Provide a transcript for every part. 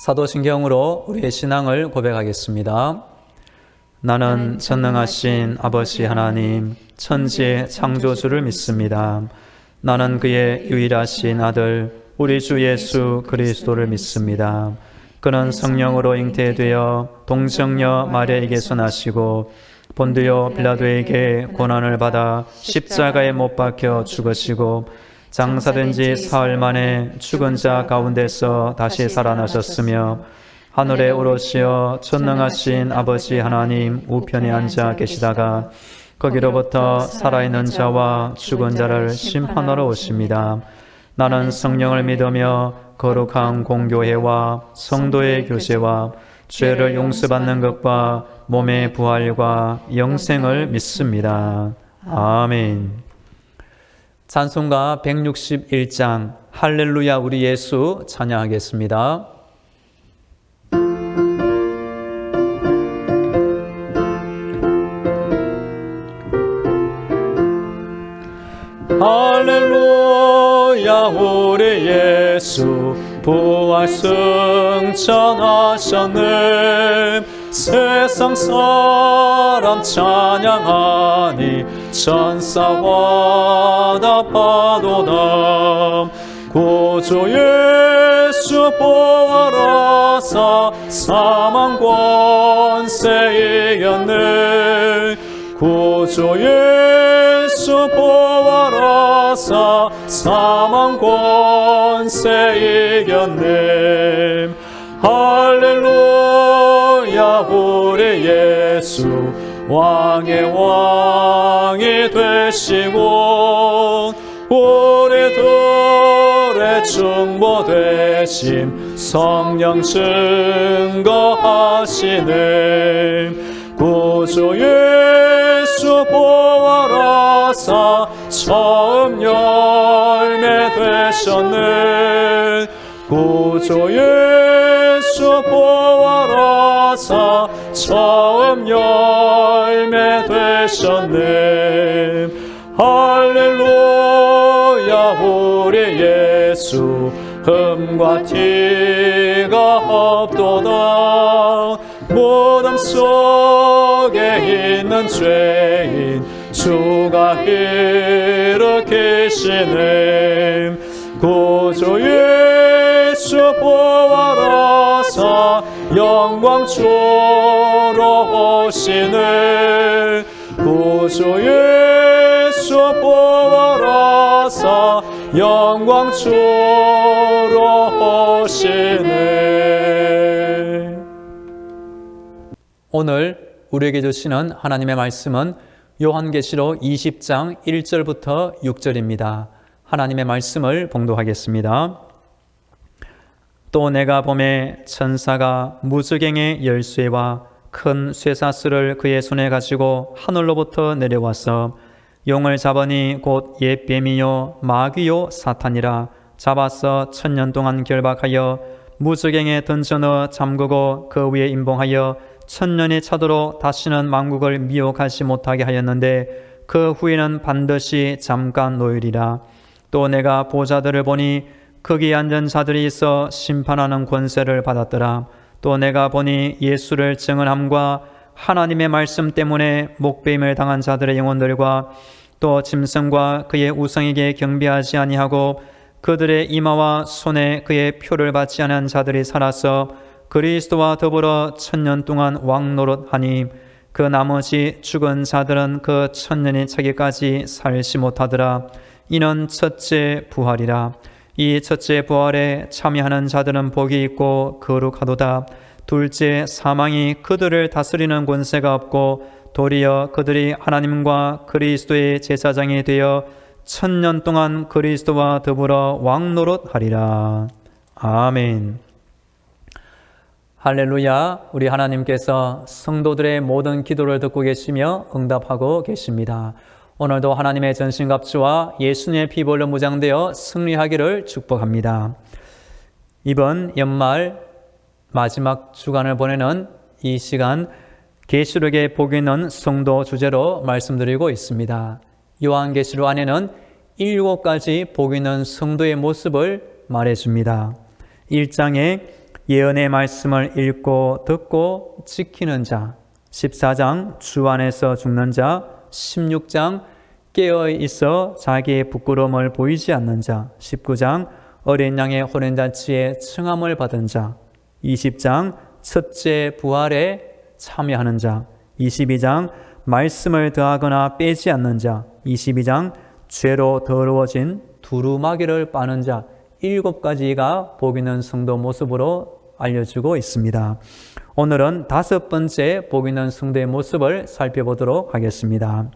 사도신경으로 우리의 신앙을 고백하겠습니다. 나는 전능하신 아버지 하나님, 천지의 창조주를 믿습니다. 나는 그의 유일하신 아들, 우리 주 예수 그리스도를 믿습니다. 그는 성령으로 잉태되어 동정녀 마리아에게서 나시고 본디오 빌라도에게 고난을 받아 십자가에 못 박혀 죽으시고 장사된 지 사흘 만에 죽은 자 가운데서 다시 살아나셨으며 하늘에 오르시어 전능하신 아버지 하나님 우편에 앉아 계시다가 거기로부터 살아있는 자와 죽은 자를 심판하러 오십니다. 나는 성령을 믿으며 거룩한 공교회와 성도의 교제와 죄를 용서받는 것과 몸의 부활과 영생을 믿습니다. 아멘. 찬송가 161장 할렐루야 우리 예수 찬양하겠습니다. 할렐루야 우리 예수 부활 승천하셨네. 세상 사람 찬양하니 천사와 다 파도남. 구주 예수 부활하사 사망 권세 이겼네. 구주 예수 부활하사 사망 권세 이겼네. 할렐루야 우리 예수 왕의 왕이 되시고 우리들의 중보 되심 성령 증거하시네. 구주 예수 부활하사 처음 열매 되셨네. 구주 예수 부활하사 처음 열매 되셨네. 할렐루야 우리 예수 흠과 티가 없도다. 무덤 속에 있는 죄인 주가 일으키시네. 구주 예수 부활하사 영광 주러 오시네. 구주 예수 부활하사 영광 주러 오시네. 오늘 우리에게 주시는 하나님의 말씀은 요한계시록 20장 1절부터 6절입니다. 하나님의 말씀을 봉독하겠습니다. 또 내가 보매 천사가 무저갱의 열쇠와 큰 쇠사슬을 그의 손에 가지고 하늘로부터 내려와서 용을 잡으니 곧 옛 뱀이요 마귀요 사탄이라 잡아서 1000년 동안 결박하여 무저갱에 던져넣어 잠그고 그 위에 임봉하여 1000년이 차도록 다시는 만국을 미혹하지 못하게 하였는데 그 후에는 반드시 잠깐 노일이라. 또 내가 보좌들을 보니 거기 앉은 자들이 있어 심판하는 권세를 받았더라. 또 내가 보니 예수를 증언함과 하나님의 말씀 때문에 목배임을 당한 자들의 영혼들과 또 짐승과 그의 우상에게 경배하지 아니하고 그들의 이마와 손에 그의 표를 받지 않은 자들이 살아서 그리스도와 더불어 1000년 동안 왕노릇하니 그 나머지 죽은 자들은 그 1000년이 차기까지 살지 못하더라. 이는 첫째 부활이라. 이 첫째 부활에 참여하는 자들은 복이 있고 거룩하도다. 둘째 사망이 그들을 다스리는 권세가 없고 도리어 그들이 하나님과 그리스도의 제사장이 되어 1000년 동안 그리스도와 더불어 왕노릇하리라. 아멘. 할렐루야. 우리 하나님께서 성도들의 모든 기도를 듣고 계시며 응답하고 계십니다. 오늘도 하나님의 전신갑주와 예수님의 피볼로 무장되어 승리하기를 축복합니다. 이번 연말 마지막 주간을 보내는 이 시간 계시록에 복이 있는 성도 주제로 말씀드리고 있습니다. 요한계시록 안에는 7가지 복이 있는 성도의 모습을 말해줍니다. 1장에 예언의 말씀을 읽고 듣고 지키는 자, 14장 주 안에서 죽는 자, 16장 깨어 있어 자기의 부끄러움을 보이지 않는 자, 19장 어린 양의 혼인잔치에 청함을 받은 자, 20장 첫째 부활에 참여하는 자, 22장 말씀을 더하거나 빼지 않는 자, 22장 죄로 더러워진 두루마기를 빠는 자, 7가지가 복 있는 성도 모습으로 알려주고 있습니다. 오늘은 5번째 복 있는 성도의 모습을 살펴보도록 하겠습니다.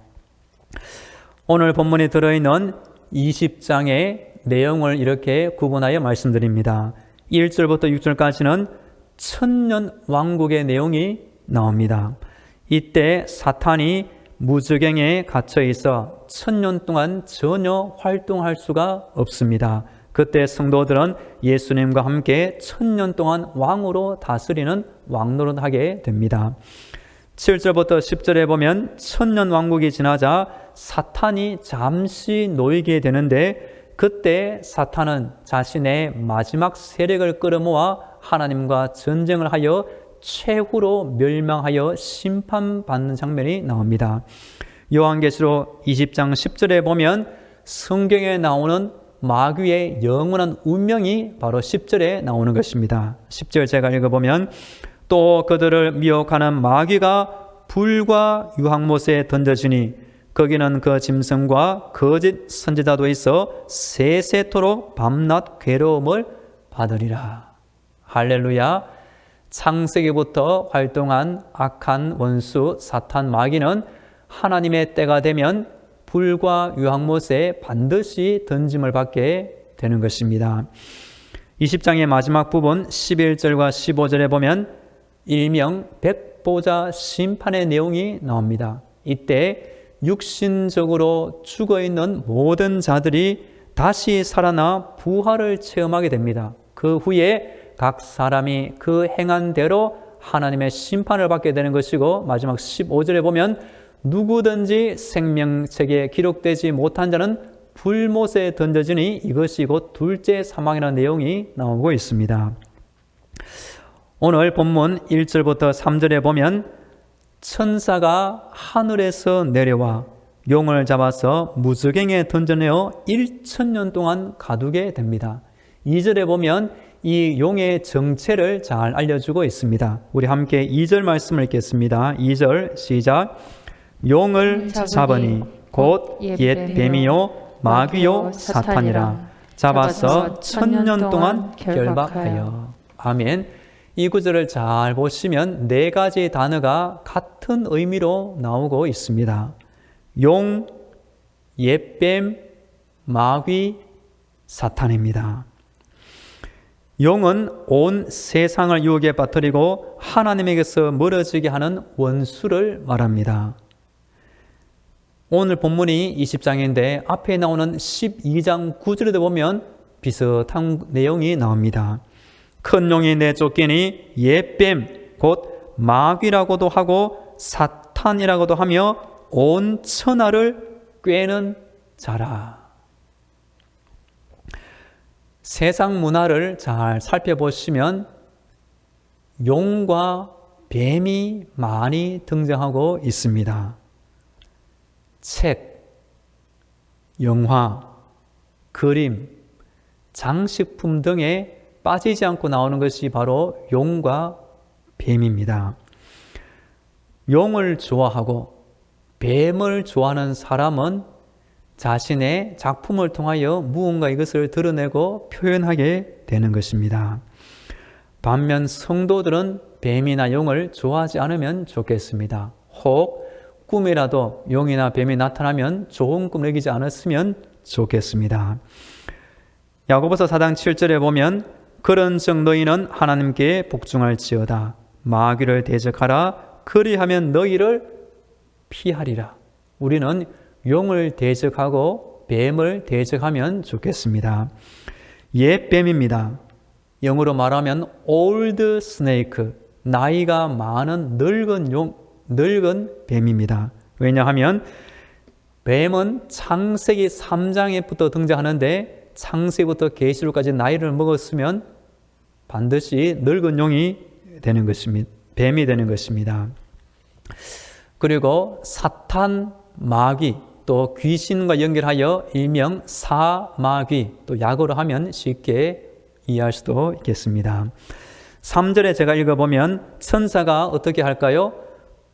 오늘 본문에 들어있는 20장의 내용을 이렇게 구분하여 말씀드립니다. 1절부터 6절까지는 천년 왕국의 내용이 나옵니다. 이때 사탄이 무저갱에 갇혀 있어 1000년 동안 전혀 활동할 수가 없습니다. 그때 성도들은 예수님과 함께 1000년 동안 왕으로 다스리는 왕노릇하게 됩니다. 7절부터 10절에 보면 1000년 왕국이 지나자 사탄이 잠시 놓이게 되는데 그때 사탄은 자신의 마지막 세력을 끌어모아 하나님과 전쟁을 하여 최후로 멸망하여 심판받는 장면이 나옵니다. 요한계시록 20장 10절에 보면 성경에 나오는 마귀의 영원한 운명이 바로 10절에 나오는 것입니다. 10절 제가 읽어보면 또 그들을 미혹하는 마귀가 불과 유황못에 던져지니 거기는 그 짐승과 거짓 선지자도 있어 세세토록 밤낮 괴로움을 받으리라. 할렐루야. 창세기부터 활동한 악한 원수 사탄 마귀는 하나님의 때가 되면 불과 유황못에 반드시 던짐을 받게 되는 것입니다. 20장의 마지막 부분 11절과 15절에 보면 일명 백보자 심판의 내용이 나옵니다. 이때 육신적으로 죽어있는 모든 자들이 다시 살아나 부활을 체험하게 됩니다. 그 후에 각 사람이 그 행한 대로 하나님의 심판을 받게 되는 것이고 마지막 15절에 보면 누구든지 생명책에 기록되지 못한 자는 불못에 던져지니 이것이 곧 둘째 사망이라는 내용이 나오고 있습니다. 오늘 본문 1절부터 3절에 보면 천사가 하늘에서 내려와 용을 잡아서 무저갱에 던져내어 1000년 동안 가두게 됩니다. 2절에 보면 이 용의 정체를 잘 알려주고 있습니다. 우리 함께 2절 말씀을 읽겠습니다. 2절 시작. 용을 잡으니 곧 옛 뱀이요 마귀요 사탄이라 잡아서 1000년 동안 결박하여. 아멘. 이 구절을 잘 보시면 4가지 단어가 같은 의미로 나오고 있습니다. 용, 옛뱀, 마귀, 사탄입니다. 용은 온 세상을 유혹에 빠뜨리고 하나님에게서 멀어지게 하는 원수를 말합니다. 오늘 본문이 20장인데 앞에 나오는 12장 9절에도 보면 비슷한 내용이 나옵니다. 큰 용이 내쫓기니 옛뱀 곧 마귀라고도 하고 사탄이라고도 하며 온 천하를 꿰는 자라. 세상 문화를 잘 살펴보시면 용과 뱀이 많이 등장하고 있습니다. 책, 영화, 그림, 장식품 등에 빠지지 않고 나오는 것이 바로 용과 뱀입니다. 용을 좋아하고 뱀을 좋아하는 사람은 자신의 작품을 통하여 무언가 이것을 드러내고 표현하게 되는 것입니다. 반면 성도들은 뱀이나 용을 좋아하지 않으면 좋겠습니다. 혹 꿈이라도 용이나 뱀이 나타나면 좋은 꿈을 이기지 않았으면 좋겠습니다. 야고보서 4장 7절에 보면 그런 정너희는 하나님께 복종할지어다. 마귀를 대적하라. 그리하면 너희를 피하리라. 우리는 용을 대적하고 뱀을 대적하면 좋겠습니다. 옛 뱀입니다. 영어로 말하면 old snake, 나이가 많은 늙은 뱀입니다. 왜냐하면 뱀은 창세기 3장에부터 등장하는데 창세기부터 계시록까지 나이를 먹었으면 반드시 늙은 용이 되는 것입니다. 뱀이 되는 것입니다. 그리고 사탄, 마귀, 또 귀신과 연결하여 일명 사마귀, 또 약어로 하면 쉽게 이해할 수도 있겠습니다. 3절에 제가 읽어보면 천사가 어떻게 할까요?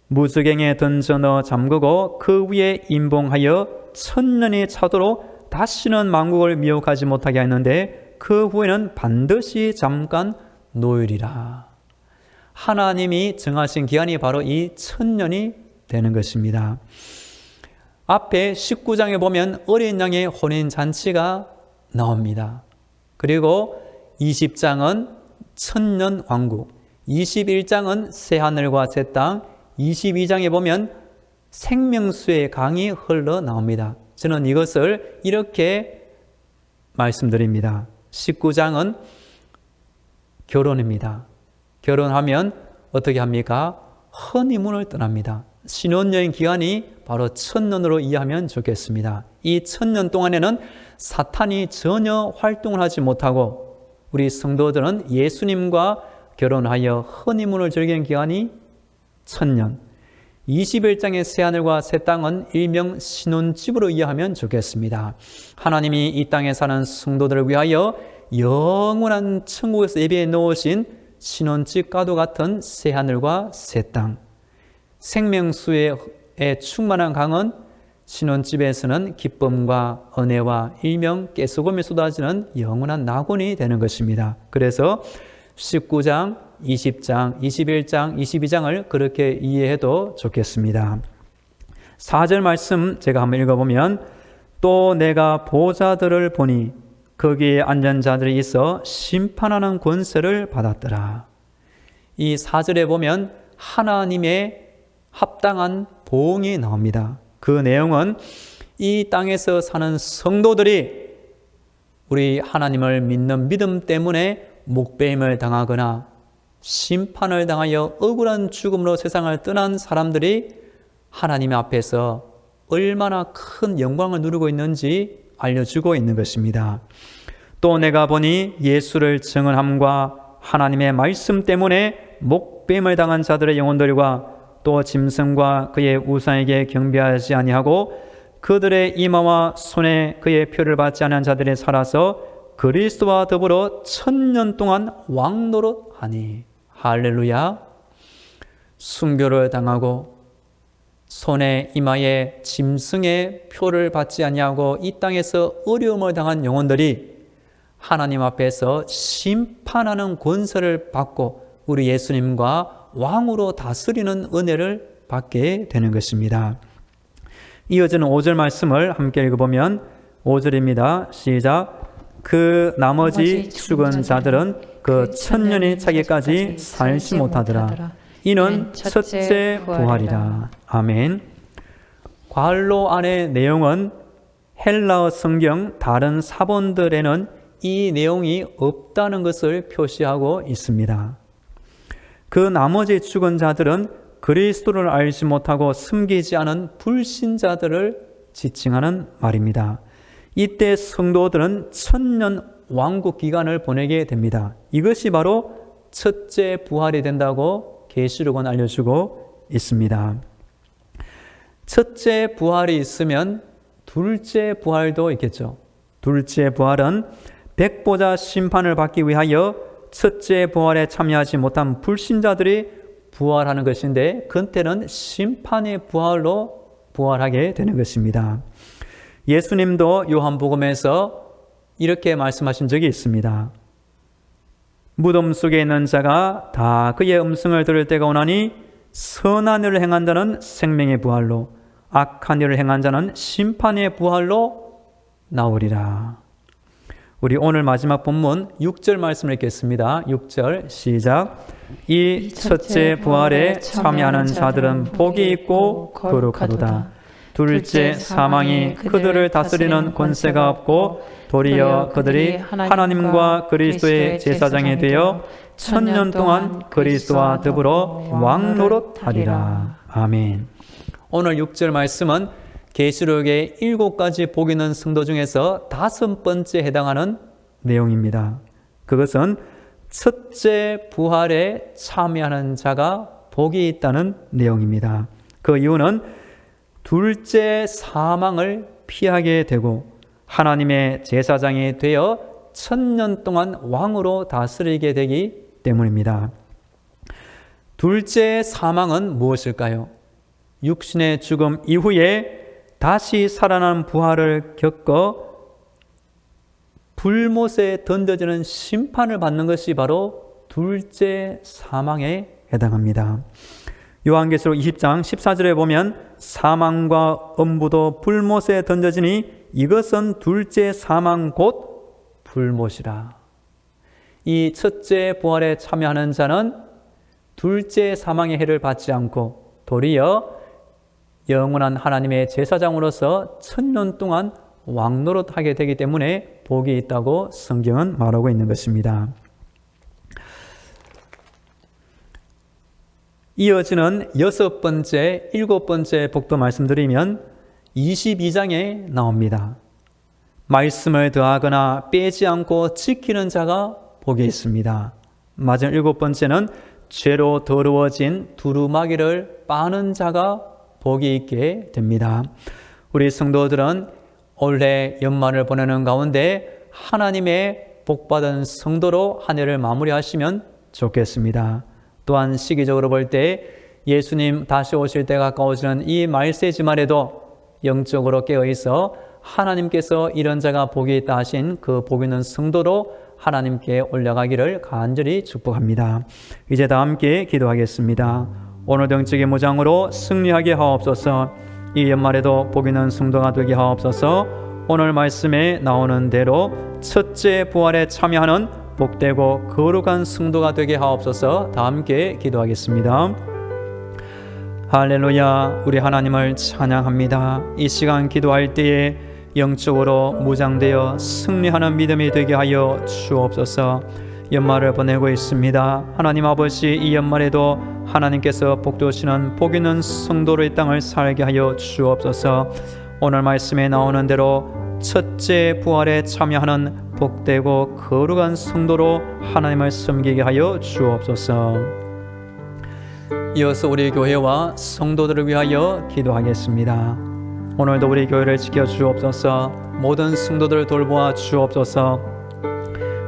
무저갱에 던져 넣어 잠그고 그 위에 임봉하여 1000년이 차도록 다시는 만국을 미혹하지 못하게 했는데 그 후에는 반드시 잠깐 놓으리라. 하나님이 정하신 기한이 바로 이 1000년이 되는 것입니다. 앞에 19장에 보면 어린 양의 혼인잔치가 나옵니다. 그리고 20장은 천년 왕국, 21장은 새하늘과 새 땅, 22장에 보면 생명수의 강이 흘러나옵니다. 저는 이것을 이렇게 말씀드립니다. 19장은 결혼입니다. 결혼하면 어떻게 합니까? 허니문을 떠납니다. 신혼여행 기간이 바로 1000년으로 이해하면 좋겠습니다. 이 1000년 동안에는 사탄이 전혀 활동을 하지 못하고 우리 성도들은 예수님과 결혼하여 허니문을 즐기는 기간이 1000년. 21장의 새하늘과 새 땅은 일명 신혼집으로 이해하면 좋겠습니다. 하나님이 이 땅에 사는 성도들을 위하여 영원한 천국에서 예비해 놓으신 신혼집과도 같은 새하늘과 새 땅. 생명수의 충만한 강은 신혼집에서는 기쁨과 은혜와 일명 깨소금이 쏟아지는 영원한 낙원이 되는 것입니다. 그래서 19장, 20장, 21장, 22장을 그렇게 이해해도 좋겠습니다. 4절 말씀 제가 한번 읽어보면 또 내가 보좌들을 보니 거기에 앉은 자들이 있어 심판하는 권세를 받았더라. 이 4절에 보면 하나님의 합당한 보응이 나옵니다. 그 내용은 이 땅에서 사는 성도들이 우리 하나님을 믿는 믿음 때문에 목배임을 당하거나 심판을 당하여 억울한 죽음으로 세상을 떠난 사람들이 하나님 앞에서 얼마나 큰 영광을 누리고 있는지 알려주고 있는 것입니다. 또 내가 보니 예수를 증언함과 하나님의 말씀 때문에 목배임을 당한 자들의 영혼들과 또 짐승과 그의 우상에게 경배하지 아니하고 그들의 이마와 손에 그의 표를 받지 않은 자들이 살아서 그리스도와 더불어 1000년 동안 왕노릇하니. 할렐루야. 순교를 당하고 손에 이마에 짐승의 표를 받지 아니하고 이 땅에서 어려움을 당한 영혼들이 하나님 앞에서 심판하는 권세를 받고 우리 예수님과 왕으로 다스리는 은혜를 받게 되는 것입니다. 이어지는 5절 말씀을 함께 읽어보면 5절입니다. 시작. 그 나머지 죽은 자들은 그 1000년이 차기까지 살지 못하더라. 이는 첫째 부활이라. 아멘. 괄로 안의 내용은 헬라어 성경 다른 사본들에는 이 내용이 없다는 것을 표시하고 있습니다. 그 나머지 죽은 자들은 그리스도를 알지 못하고 숨기지 않은 불신자들을 지칭하는 말입니다. 이때 성도들은 1000년 왕국 기간을 보내게 됩니다. 이것이 바로 첫째 부활이 된다고 계시록은 알려주고 있습니다. 첫째 부활이 있으면 둘째 부활도 있겠죠. 둘째 부활은 백보자 심판을 받기 위하여 첫째 부활에 참여하지 못한 불신자들이 부활하는 것인데 그때는 심판의 부활로 부활하게 되는 것입니다. 예수님도 요한복음에서 이렇게 말씀하신 적이 있습니다. 무덤 속에 있는 자가 다 그의 음성을 들을 때가 오나니 선한 일을 행한 자는 생명의 부활로 악한 일을 행한 자는 심판의 부활로 나오리라. 우리 오늘 마지막 본문 6절 말씀을 읽겠습니다. 6절 시작. 이 첫째 부활에 참여하는 자들은 복이 있고 거룩하도다. 둘째 사망이 그들을 다스리는 권세가 없고 도리어 그들이 하나님과 그리스도의 제사장이 되어 1000년 동안 그리스도와 더불어 왕노릇하리라. 아멘. 오늘 6절 말씀은 계시록의 7가지 복 있는 성도 중에서 5번째 해당하는 내용입니다. 그것은 첫째 부활에 참여하는 자가 복이 있다는 내용입니다. 그 이유는 둘째 사망을 피하게 되고 하나님의 제사장이 되어 1000년 동안 왕으로 다스리게 되기 때문입니다. 둘째 사망은 무엇일까요? 육신의 죽음 이후에 다시 살아난 부활을 겪어 불못에 던져지는 심판을 받는 것이 바로 둘째 사망에 해당합니다. 요한계시록 20장 14절에 보면 사망과 엄부도 불못에 던져지니 이것은 둘째 사망 곧 불못이라. 이 첫째 부활에 참여하는 자는 둘째 사망의 해를 받지 않고 도리어 영원한 하나님의 제사장으로서 1000년 동안 왕노릇하게 되기 때문에 복이 있다고 성경은 말하고 있는 것입니다. 이어지는 6번째, 7번째 복도 말씀드리면 22장에 나옵니다. 말씀을 더하거나 빼지 않고 지키는 자가 복이 있습니다. 마지막 7번째는 죄로 더러워진 두루마기를 빠는 자가 복이 있게 됩니다. 우리 성도들은 올해 연말을 보내는 가운데 하나님의 복받은 성도로 한 해를 마무리하시면 좋겠습니다. 또한 시기적으로 볼 때 예수님 다시 오실 때가 가까워지는 이 말세 주말에도 영적으로 깨어있어 하나님께서 이런 자가 복이 있다 하신 그 복 있는 성도로 하나님께 올라가기를 간절히 축복합니다. 이제 다 함께 기도하겠습니다. 오늘 영적인 무장으로 승리하게 하옵소서. 이 연말에도 복 있는 성도가 되게 하옵소서. 오늘 말씀에 나오는 대로 첫째 부활에 참여하는 복되고 거룩한 성도가 되게 하옵소서. 다 함께 기도하겠습니다. 할렐루야. 우리 하나님을 찬양합니다. 이 시간 기도할 때에 영적으로 무장되어 승리하는 믿음이 되게 하여 주옵소서. 연말을 보내고 있습니다. 하나님 아버지, 이 연말에도 하나님께서 복주시는 복 있는 성도로 이 땅을 살게 하여 주옵소서. 오늘 말씀에 나오는 대로 첫째 부활에 참여하는 복되고 거룩한 성도로 하나님을 섬기게 하여 주옵소서. 이어서 우리 교회와 성도들을 위하여 기도하겠습니다. 오늘도 우리 교회를 지켜 주옵소서. 모든 성도들을 돌보아 주옵소서.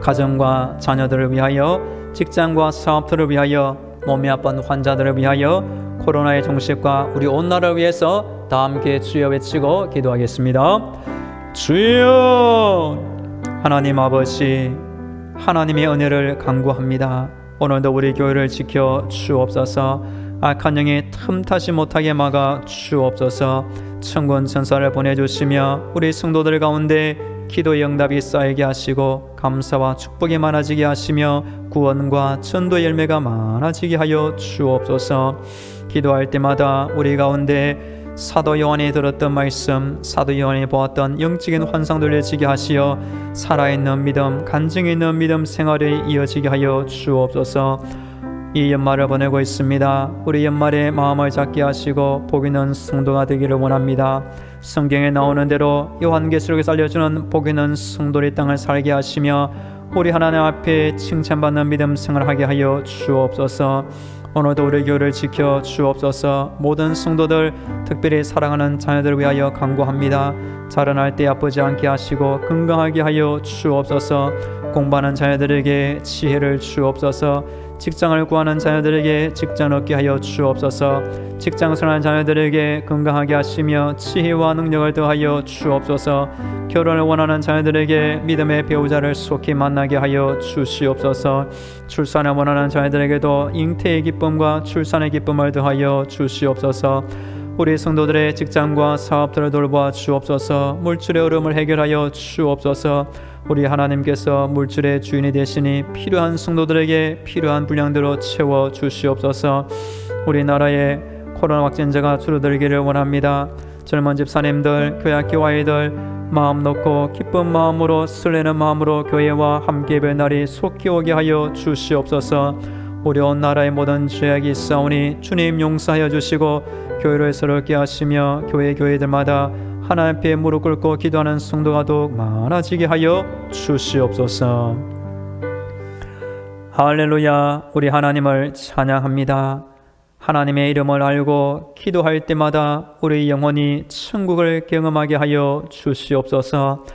가정과 자녀들을 위하여, 직장과 사업들을 위하여, 몸이 아픈 환자들을 위하여, 코로나의 종식과 우리 온 나라를 위해서 다 함께 주여 외치고 기도하겠습니다. 주여! 하나님 아버지, 하나님의 은혜를 간구합니다. 오늘도 우리 교회를 지켜 주옵소서. 악한 영이 틈타지 못하게 막아 주옵소서. 천군 천사를 보내주시며 우리 성도들 가운데 기도의 응답이 쌓이게 하시고 감사와 축복이 많아지게 하시며 구원과 전도의 열매가 많아지게 하여 주옵소서. 기도할 때마다 우리 가운데 사도 요한이 들었던 말씀, 사도 요한이 보았던 영적인 환상들을 지게 하시어 살아있는 믿음, 간증이 있는 믿음 생활이 이어지게 하여 주옵소서. 이 연말을 보내고 있습니다. 우리 연말에 마음을 잡게 하시고 복 있는 성도가 되기를 원합니다. 성경에 나오는 대로 요한계시록에서 알려주는 복 있는 성도의 땅을 살게 하시며 우리 하나님 앞에 칭찬받는 믿음 생활하게 하여 주옵소서. 오늘도 우리 교회를 지켜 주옵소서. 모든 성도들, 특별히 사랑하는 자녀들을 위하여 간구합니다. 자라날 때 아프지 않게 하시고 건강하게 하여 주옵소서. 공부하는 자녀들에게 지혜를 주옵소서. 직장을 구하는 자녀들에게 직장 얻게 하여 주옵소서. 직장 생활하는 자녀들에게 건강하게 하시며 지혜와 능력을 더하여 주옵소서. 결혼을 원하는 자녀들에게 믿음의 배우자를 속히 만나게 하여 주시옵소서. 출산을 원하는 자녀들에게도 잉태의 기쁨과 출산의 기쁨을 더하여 주시옵소서. 우리 성도들의 직장과 사업들을 돌보아 주옵소서. 물질의 어려움을 해결하여 주옵소서. 우리 하나님께서 물질의 주인이 되시니 필요한 성도들에게 필요한 분량대로 채워 주시옵소서. 우리나라에 코로나 확진자가 줄어들기를 원합니다. 젊은 집사님들, 교회학교 아이들 마음 놓고 기쁜 마음으로 설레는 마음으로 교회와 함께 뵐 날이 속히 오게 하여 주시옵소서. 우리 온 나라의 모든 죄악이 있사오니 주님 용서하여 주시고 교회를 새롭게 하시며 교회들마다 하나님 앞에 무릎 꿇고 기도하는 성도가 더욱 많아지게 하여 주시옵소서. 할렐루야, 우리 하나님을 찬양합니다. 하나님의 이름을 알고 기도할 때마다 우리 영혼이 천국을 경험하게 하여 주시옵소서.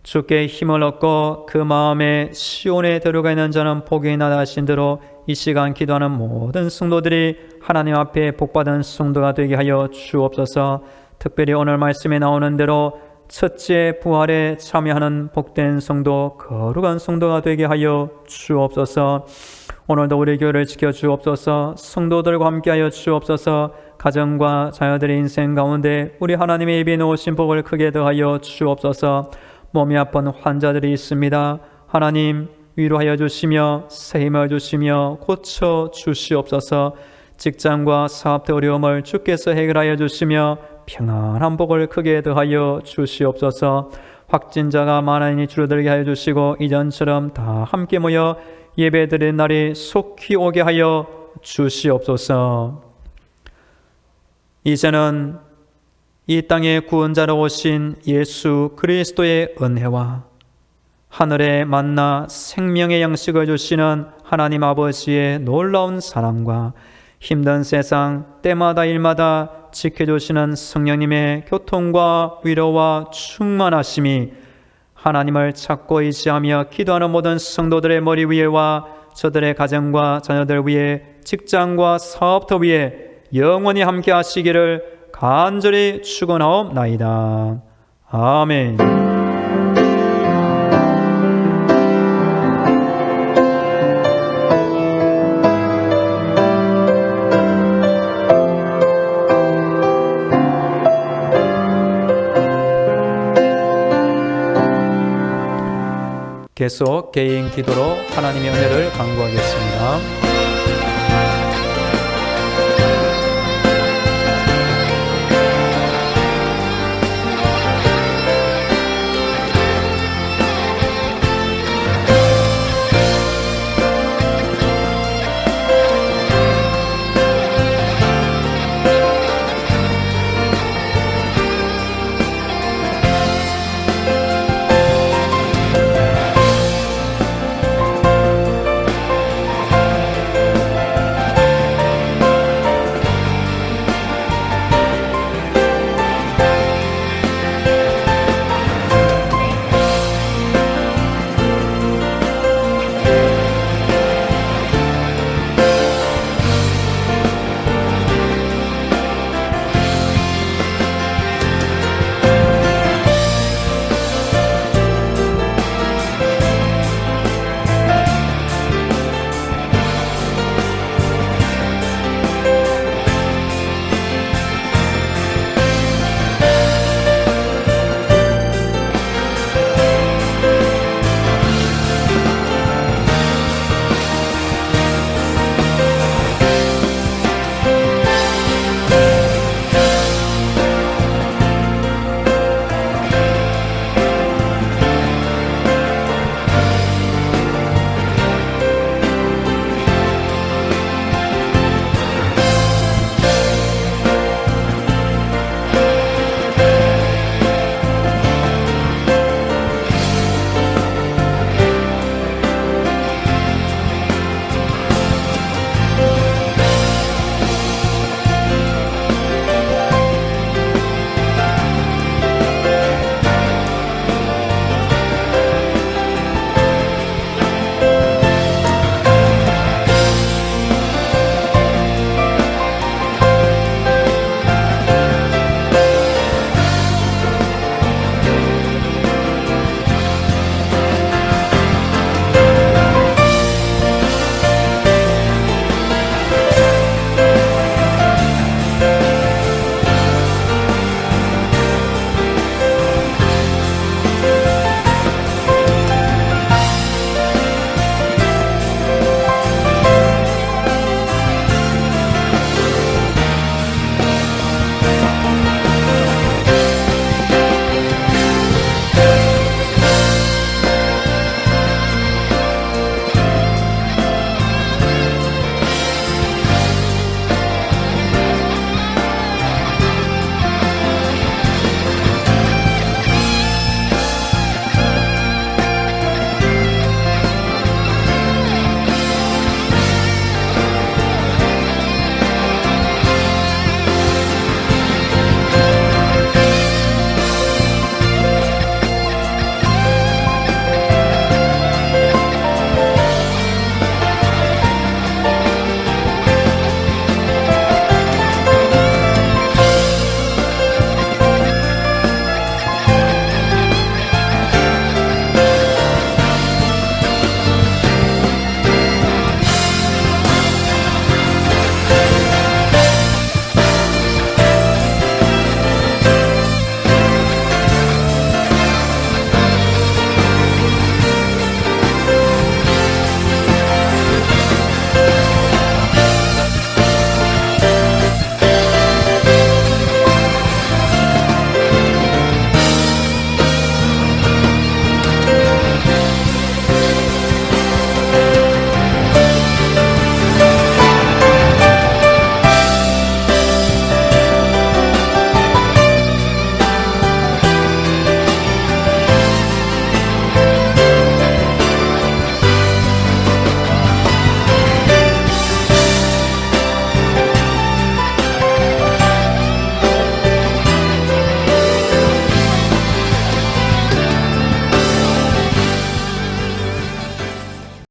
주께 힘을 얻고 그 마음에 시온에 들어가 있는 자는 복이 있나이다 하신 대로 이 시간 기도하는 모든 성도들이 하나님 앞에 복받은 성도가 되게 하여 주옵소서. 특별히 오늘 말씀에 나오는 대로 첫째 부활에 참여하는 복된 성도, 거룩한 성도가 되게 하여 주옵소서. 오늘도 우리 교회를 지켜 주옵소서. 성도들과 함께하여 주옵소서. 가정과 자녀들의 인생 가운데 우리 하나님의 입에 놓으신 복을 크게 더하여 주옵소서. 몸이 아픈 환자들이 있습니다. 하나님 위로하여 주시며 새 힘을 주시며 고쳐 주시옵소서. 직장과 사업의 어려움을 주께서 해결하여 주시며 평안한 복을 크게 더하여 주시옵소서. 확진자가 많으니 줄어들게 하여 주시고 이전처럼 다 함께 모여 예배드리는 날이 속히 오게 하여 주시옵소서. 이제는 이 땅에 구원자로 오신 예수 그리스도의 은혜와 하늘의 만나 생명의 양식을 주시는 하나님 아버지의 놀라운 사랑과 힘든 세상 때마다 일마다 지켜주시는 성령님의 교통과 위로와 충만하심이 하나님을 찾고 의지하며 기도하는 모든 성도들의 머리 위에와 저들의 가정과 자녀들 위에 직장과 사업터 위에 영원히 함께 하시기를 간절히 축원하옵나이다. 아멘. 계속 개인 기도로 하나님의 은혜를 간구하겠습니다.